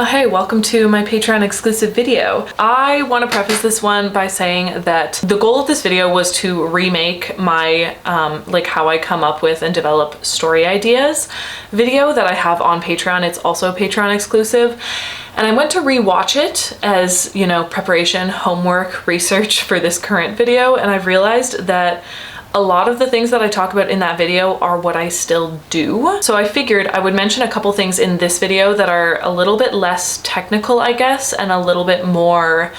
Hey, welcome to my Patreon exclusive video. I want to preface this one by saying that the goal of this video was to remake my like how I come up with and develop story ideas video that I have on Patreon. It's also Patreon exclusive. And I went to rewatch it as, you know, preparation, homework, research for this current video, and I've realized that a lot of the things that I talk about in that video are what I still do. So I figured I would mention a couple things in this video that are a little bit less technical, I guess, and a little bit more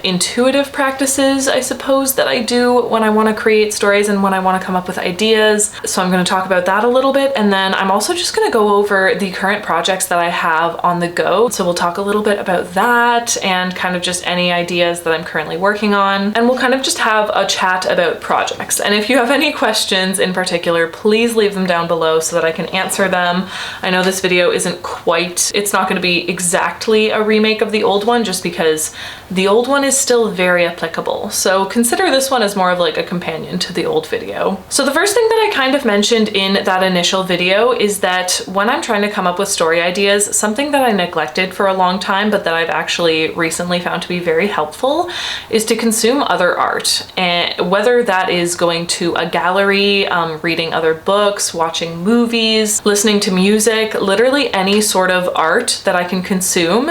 intuitive practices, I suppose, that I do when I want to create stories and when I want to come up with ideas. So I'm going to talk about that a little bit, and then I'm also just going to go over the current projects that I have on the go. So we'll talk a little bit about that and kind of just any ideas that I'm currently working on, and we'll kind of just have a chat about projects. And if you have any questions in particular, please leave them down below so that I can answer them. I know this video isn't quite, it's not going to be exactly a remake of the old one, just because the old one is still very applicable. So consider this one as more of like a companion to the old video. So the first thing that I kind of mentioned in that initial video is that when I'm trying to come up with story ideas, something that I neglected for a long time, but that I've actually recently found to be very helpful, is to consume other art. And whether that is going to a gallery, reading other books, watching movies, listening to music, literally any sort of art that I can consume,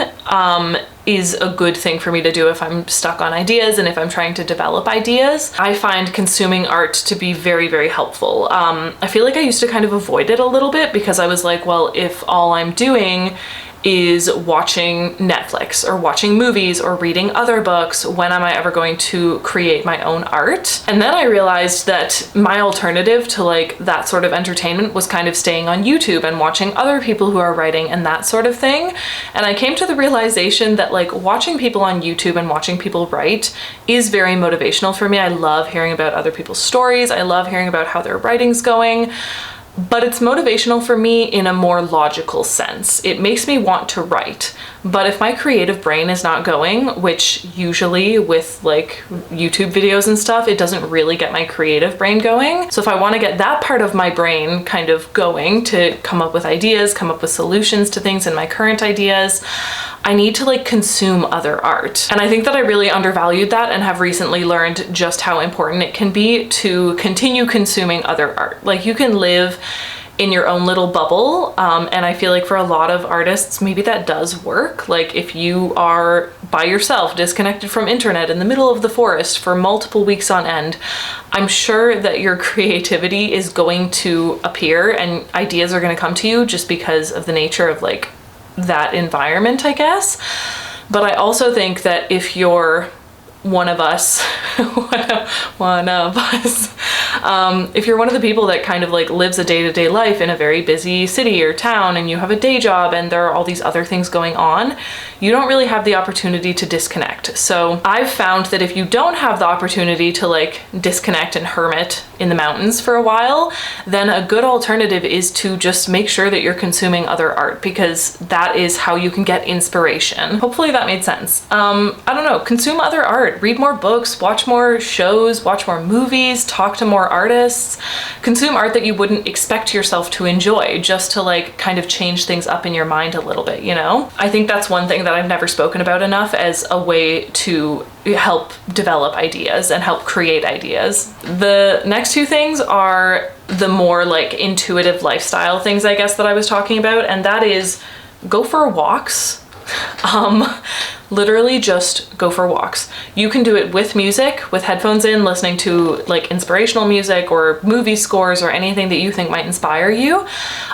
is a good thing for me to do if I'm stuck on ideas and if I'm trying to develop ideas. I find consuming art to be very, very helpful. I feel like I used to kind of avoid it a little bit because I was like, well, if all I'm doing is watching Netflix or watching movies or reading other books, when am I ever going to create my own art? And then I realized that my alternative to like that sort of entertainment was kind of staying on YouTube and watching other people who are writing and that sort of thing. And I came to the realization that like watching people on YouTube and watching people write is very motivational for me. I love hearing about other people's stories. I love hearing about how their writing's going. But it's motivational for me in a more logical sense. It makes me want to write. But if my creative brain is not going, which usually with like YouTube videos and stuff, it doesn't really get my creative brain going. So if I want to get that part of my brain kind of going to come up with ideas, come up with solutions to things in my current ideas, I need to like consume other art. And I think that I really undervalued that and have recently learned just how important it can be to continue consuming other art. Like you can live in your own little bubble, and I feel like for a lot of artists, maybe that does work. Like if you are by yourself, disconnected from internet in the middle of the forest for multiple weeks on end, I'm sure that your creativity is going to appear and ideas are going to come to you just because of the nature of like that environment, I guess. But I also think that if you're one of us, if you're one of the people that kind of like lives a day-to-day life in a very busy city or town, and you have a day job and there are all these other things going on, you don't really have the opportunity to disconnect. So I've found that if you don't have the opportunity to like disconnect and hermit in the mountains for a while, then a good alternative is to just make sure that you're consuming other art, because that is how you can get inspiration. Hopefully that made sense. I don't know, consume other art. Read more books, watch more shows, watch more movies, talk to more artists, consume art that you wouldn't expect yourself to enjoy, just to like kind of change things up in your mind a little bit, you know? I think that's one thing that I've never spoken about enough as a way to help develop ideas and help create ideas. The next two things are the more like intuitive lifestyle things, I guess, that I was talking about, and that is go for walks. Literally just go for walks. You can do it with music, with headphones in, listening to like inspirational music or movie scores or anything that you think might inspire you.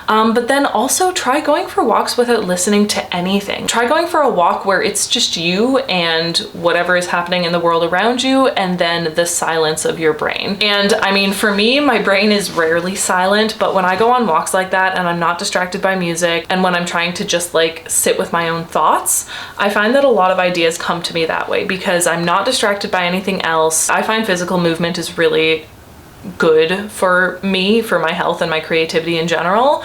But then also try going for walks without listening to anything. Try going for a walk where it's just you and whatever is happening in the world around you, and then the silence of your brain. And I mean, for me, my brain is rarely silent, but when I go on walks like that and I'm not distracted by music, and when I'm trying to just like sit with my own thoughts, I find that a lot of ideas come to me that way because I'm not distracted by anything else. I find physical movement is really good for me, for my health and my creativity in general.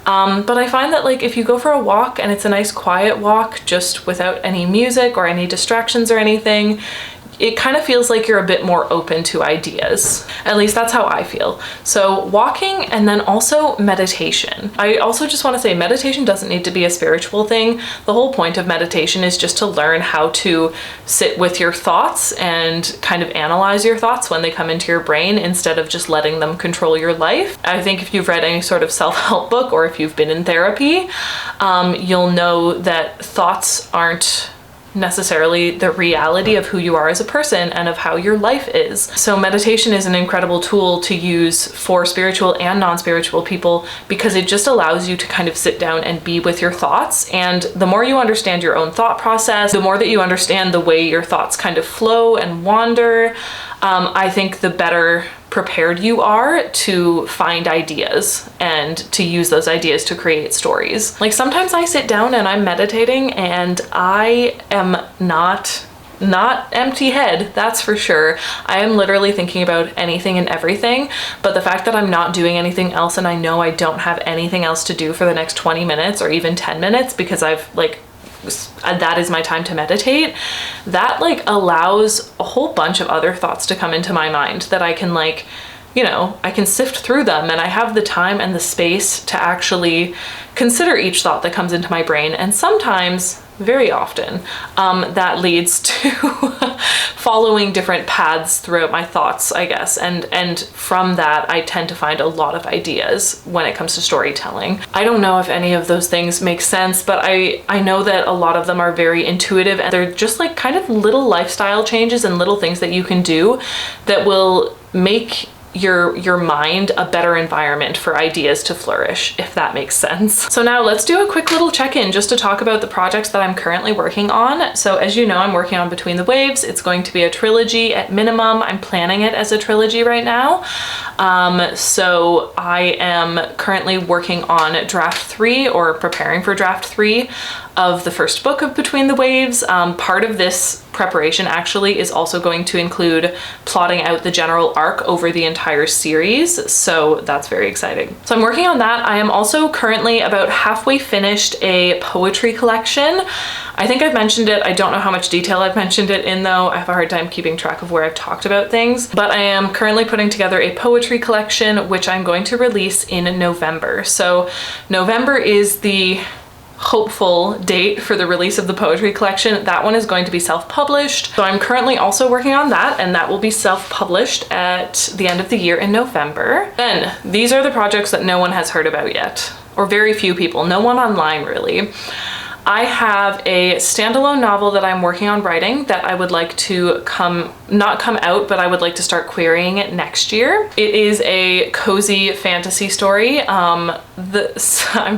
But I find that like if you go for a walk and it's a nice quiet walk just without any music or any distractions or anything, it kind of feels like you're a bit more open to ideas. At least that's how I feel. So walking, and then also meditation. I also just want to say meditation doesn't need to be a spiritual thing. The whole point of meditation is just to learn how to sit with your thoughts and kind of analyze your thoughts when they come into your brain instead of just letting them control your life. I think if you've read any sort of self-help book or if you've been in therapy, you'll know that thoughts aren't necessarily the reality of who you are as a person and of how your life is. So meditation is an incredible tool to use for spiritual and non-spiritual people because it just allows you to kind of sit down and be with your thoughts. And the more you understand your own thought process, the more that you understand the way your thoughts kind of flow and wander, I think the better prepared you are to find ideas and to use those ideas to create stories. Like sometimes I sit down and I'm meditating and I am not empty head, that's for sure. I am literally thinking about anything and everything, but the fact that I'm not doing anything else and I know I don't have anything else to do for the next 20 minutes or even 10 minutes because that is my time to meditate, that like allows a whole bunch of other thoughts to come into my mind that I can I can sift through them, and I have the time and the space to actually consider each thought that comes into my brain. And sometimes, very often, that leads to following different paths throughout my thoughts, I guess. And from that, I tend to find a lot of ideas when it comes to storytelling. I don't know if any of those things make sense, but I know that a lot of them are very intuitive, and they're just like kind of little lifestyle changes and little things that you can do that will make your mind a better environment for ideas to flourish, if that makes sense. So now let's do a quick little check-in just to talk about the projects that I'm currently working on. So as you know, I'm working on Between the Waves. It's going to be a trilogy at minimum. I'm planning it as a trilogy right now. So I am currently working on draft 3 or preparing for draft 3 of the first book of Between the Waves. Part of this preparation actually is also going to include plotting out the general arc over the entire series, so that's very exciting. So I'm working on that. I am also currently about halfway finished a poetry collection. I think I've mentioned it. I don't know how much detail I've mentioned it in though. I have a hard time keeping track of where I've talked about things, but I am currently putting together a poetry collection, which I'm going to release in November. So November is the hopeful date for the release of the poetry collection. That one is going to be self-published. So I'm currently also working on that, and that will be self-published at the end of the year in November. Then these are the projects that no one has heard about yet, or very few people, no one online really. I have a standalone novel that I'm working on writing that I would like to not come out, but I would like to start querying it next year. It is a cozy fantasy story. I'm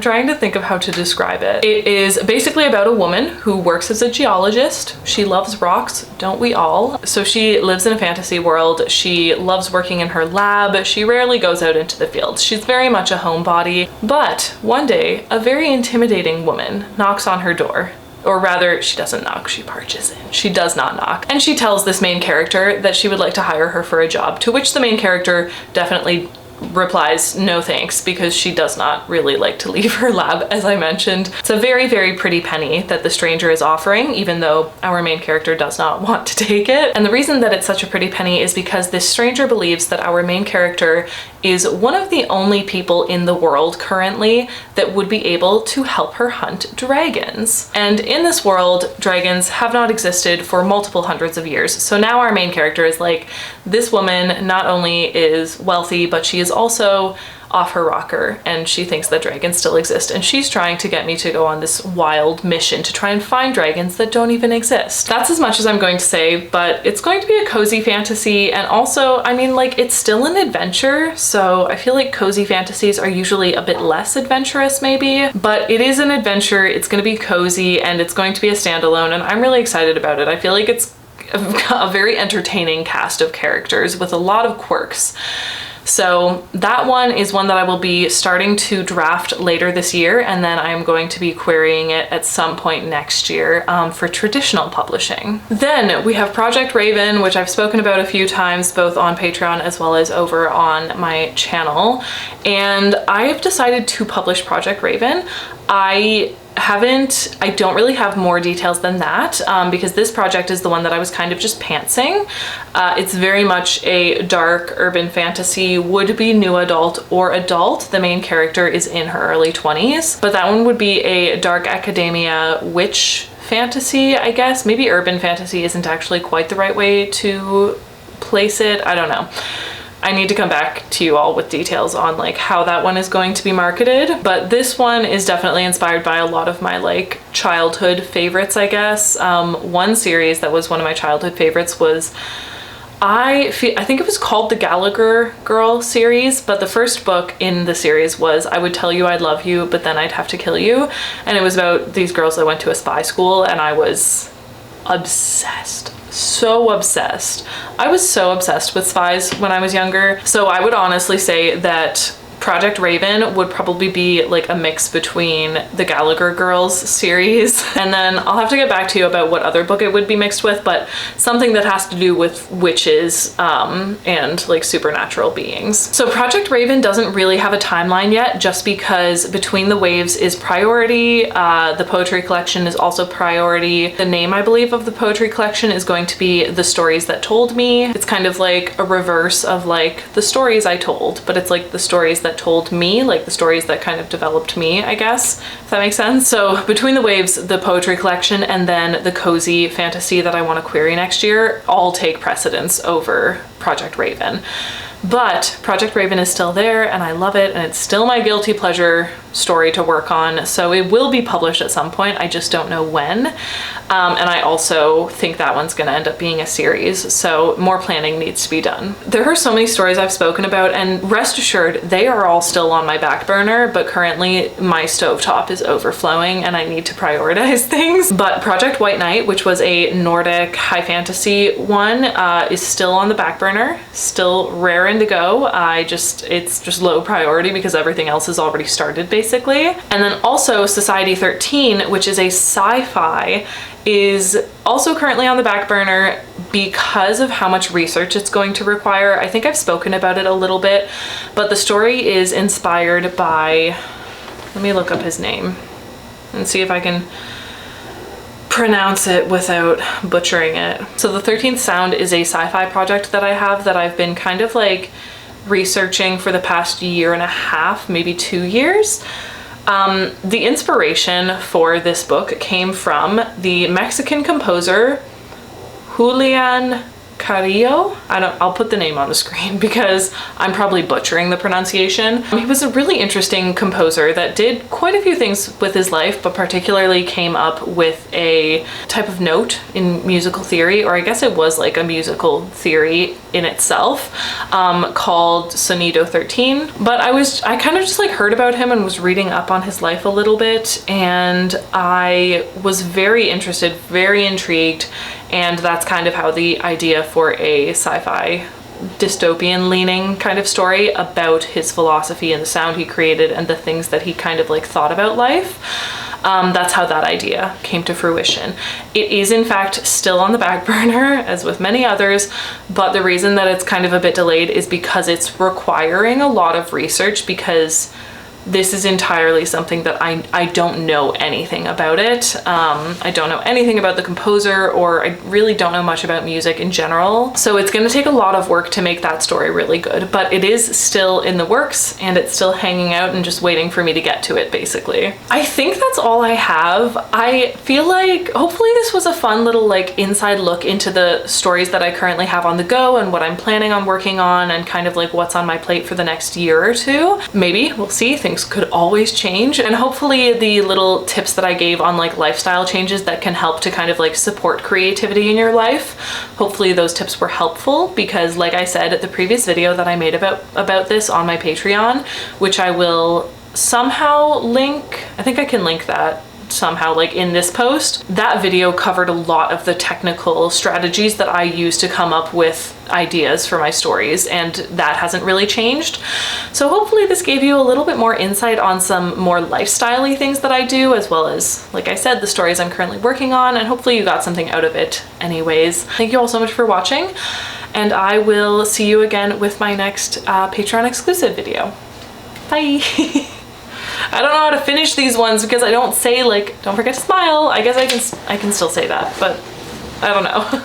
trying to think of how to describe it. It is basically about a woman who works as a geologist. She loves rocks, don't we all? So she lives in a fantasy world. She loves working in her lab. She rarely goes out into the fields. She's very much a homebody. But one day, a very intimidating woman knocks on her door. Or rather, she doesn't knock, she barges in. She does not knock. And she tells this main character that she would like to hire her for a job, to which the main character definitely replies no thanks, because she does not really like to leave her lab, as I mentioned. It's a very, very pretty penny that the stranger is offering, even though our main character does not want to take it. And the reason that it's such a pretty penny is because this stranger believes that our main character is one of the only people in the world currently that would be able to help her hunt dragons. And in this world, dragons have not existed for multiple hundreds of years. So now our main character is like, this woman not only is wealthy, but she is also off her rocker, and she thinks that dragons still exist, and she's trying to get me to go on this wild mission to try and find dragons that don't even exist. That's as much as I'm going to say, but it's going to be a cozy fantasy, and also, I mean, like, it's still an adventure, so I feel like cozy fantasies are usually a bit less adventurous maybe, but it is an adventure, it's going to be cozy, and it's going to be a standalone, and I'm really excited about it. I feel like it's a very entertaining cast of characters with a lot of quirks. So that one is one that I will be starting to draft later this year, and then I'm going to be querying it at some point next year for traditional publishing. Then we have Project Raven, which I've spoken about a few times, both on Patreon as well as over on my channel. And I have decided to publish Project Raven. I I don't really have more details than that because this project is the one that I was kind of just pantsing. It's very much a dark urban fantasy, would be new adult or adult. The main character is in her early 20s, but that one would be a dark academia witch fantasy, I guess. Maybe urban fantasy isn't actually quite the right way to place it. I don't know. I need to come back to you all with details on like how that one is going to be marketed, but this one is definitely inspired by a lot of my like childhood favorites, I guess. One series that was one of my childhood favorites was I think it was called the Gallagher Girl series, but the first book in the series was I Would Tell You I'd Love You, but then I'd have to kill you. And it was about these girls that went to a spy school, and I was obsessed. So obsessed. I was so obsessed with spies when I was younger. So I would honestly say that Project Raven would probably be like a mix between the Gallagher Girls series, and then I'll have to get back to you about what other book it would be mixed with, but something that has to do with witches and like supernatural beings. So Project Raven doesn't really have a timeline yet, just because Between the Waves is priority. The poetry collection is also priority. The name, I believe, of the poetry collection is going to be The Stories That Told Me. It's kind of like a reverse of like The Stories I Told, but it's like the stories that told me, like the stories that kind of developed me, I guess, if that makes sense. So Between the Waves, the poetry collection, and then the cozy fantasy that I want to query next year all take precedence over Project Raven. But Project Raven is still there and I love it, and it's still my guilty pleasure story to work on, so it will be published at some point. I just don't know when. And I also think that one's gonna end up being a series, so more planning needs to be done. There are so many stories I've spoken about, and rest assured they are all still on my back burner, but currently my stovetop is overflowing and I need to prioritize things. But Project White Knight, which was a Nordic high fantasy one, is still on the back burner, still raring to go. It's just low priority because everything else is already started basically. And then also Society 13, which is a sci-fi, is also currently on the back burner because of how much research it's going to require. I think I've spoken about it a little bit, but the story is inspired by, let me look up his name and see if I can pronounce it without butchering it. So The 13th Sound is a sci-fi project that I have that I've been kind of like researching for the past year and a half, maybe 2 years. The inspiration for this book came from the Mexican composer Julian Carrillo. I'll put the name on the screen because I'm probably butchering the pronunciation. He was a really interesting composer that did quite a few things with his life, but particularly came up with a type of note in musical theory, or I guess it was like a musical theory in itself, called Sonido 13. But I kind of just like heard about him and was reading up on his life a little bit, and I was very interested, very intrigued. And that's kind of how the idea for a sci-fi dystopian leaning kind of story about his philosophy and the sound he created and the things that he kind of like thought about life. That's how that idea came to fruition. It is in fact still on the back burner, as with many others, but the reason that it's kind of a bit delayed is because it's requiring a lot of research, because this is entirely something that I don't know anything about it. I don't know anything about the composer, or I really don't know much about music in general. So it's gonna take a lot of work to make that story really good, but it is still in the works and it's still hanging out and just waiting for me to get to it, basically. I think that's all I have. I feel like hopefully this was a fun little like inside look into the stories that I currently have on the go and what I'm planning on working on, and kind of like what's on my plate for the next year or two. Maybe, we'll see. Things could always change, and hopefully the little tips that I gave on like lifestyle changes that can help to kind of like support creativity in your life, hopefully those tips were helpful, because like I said, the previous video that I made about this on my Patreon, which I will somehow link, I think I can link that somehow like in this post, that video covered a lot of the technical strategies that I use to come up with ideas for my stories, and that hasn't really changed. So hopefully this gave you a little bit more insight on some more lifestyle-y things that I do, as well as, like I said, the stories I'm currently working on, and hopefully you got something out of it anyways. Thank you all so much for watching, and I will see you again with my next Patreon exclusive video. Bye! I don't know how to finish these ones because I don't say like, don't forget to smile. I guess I can still say that, but I don't know.